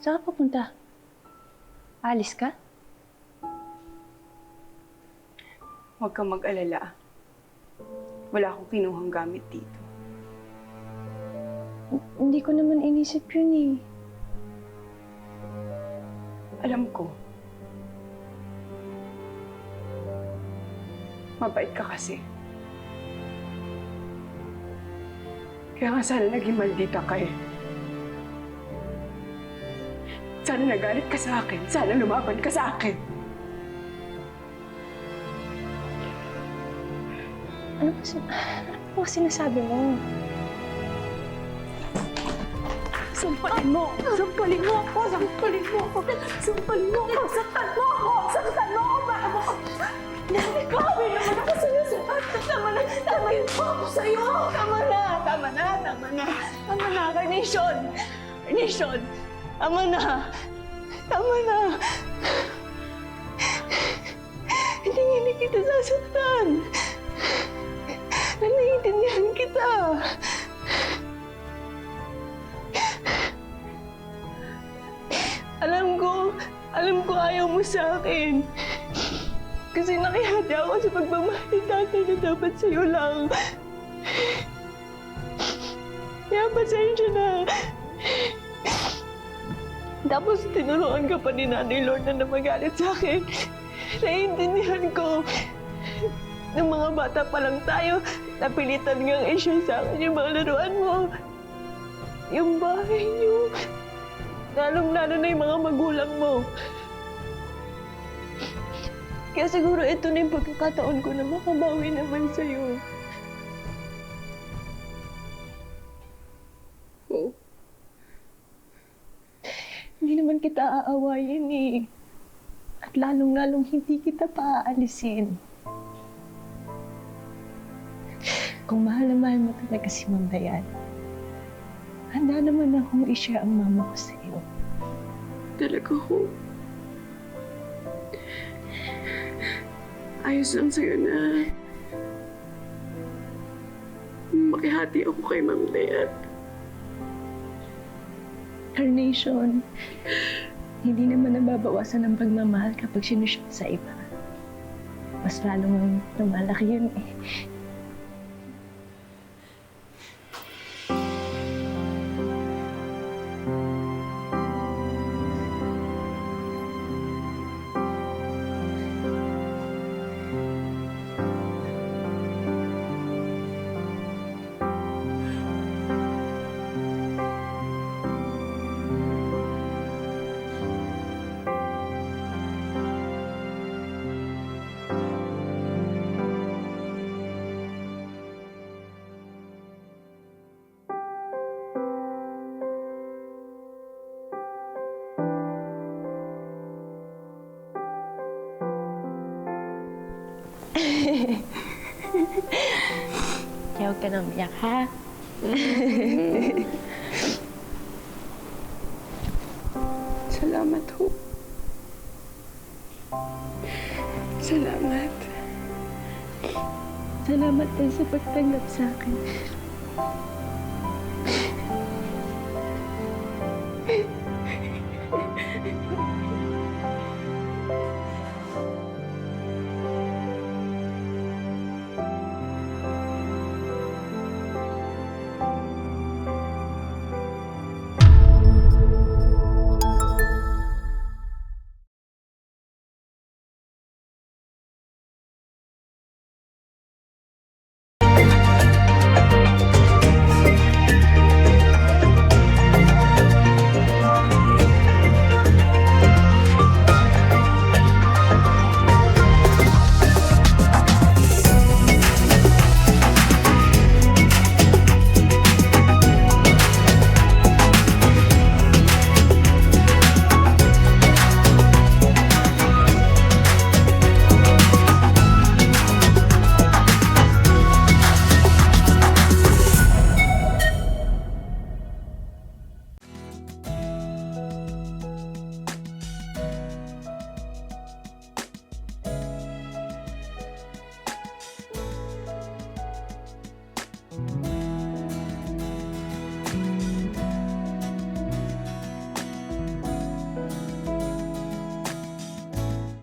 Saan ka pupunta? Alis ka? Huwag kang mag-alala. Wala akong kinuhang gamit dito. Hindi ko naman inisip yun eh. Alam ko. Mabait ka kasi. Kaya nga sana naging maldita ka eh. Sana nagalit ka sa akin. Sana lumaban ka sa akin. Ano ba sinasabi mo? Sampalin mo! Sampalin mo ako! Sampalin mo ako! Sampalin mo ako! Saktan mo ako! Saktan mo ako! Baka mo! Grabe naman ako sa'yo! Tama na! Tamayin mo ako sa'yo! Tama na! Tama na! Tama na! Tama na! Carnation! Carnation! Tama na! Tama na! Hindi kita sasaktan! Naiintindihan kita! Alam ko ayaw mo sa akin. Kasi nakihati ako sa pagmamahal ni tatay na dapat sa'yo lang. Kaya pasensya na. Tapos tinuruan ka pa ni Nanay Lorna na magalit sa akin. Naiintindihan ko. Nung mga bata pa lang tayo, napilitan ngang i-share sa akin yung mga laruan mo. Yung bahay niyo. Lalong-lalo na yung mga magulang mo. Kaya siguro ito na yung pagkakataon ko na makabawi naman sa'yo. Oh. Hindi naman kita aawayin eh. At lalong-lalong hindi kita paaalisin. Kung mahal na mahal mo talaga si Ma'am Dayan, handa naman akong i-share ang mama ko sa'yo. Talaga ho. Ayos lang sa'yo na makihati ako kay Ma'am Dayan. Carnation, hindi naman nababawasan ang pagmamahal kapag sinushoot sa iba. Mas lalong lumalaki yun eh. Kaya huwag ka nang umiyak, ha? Salamat ho. Salamat. Salamat din sa pagtanggap sa akin.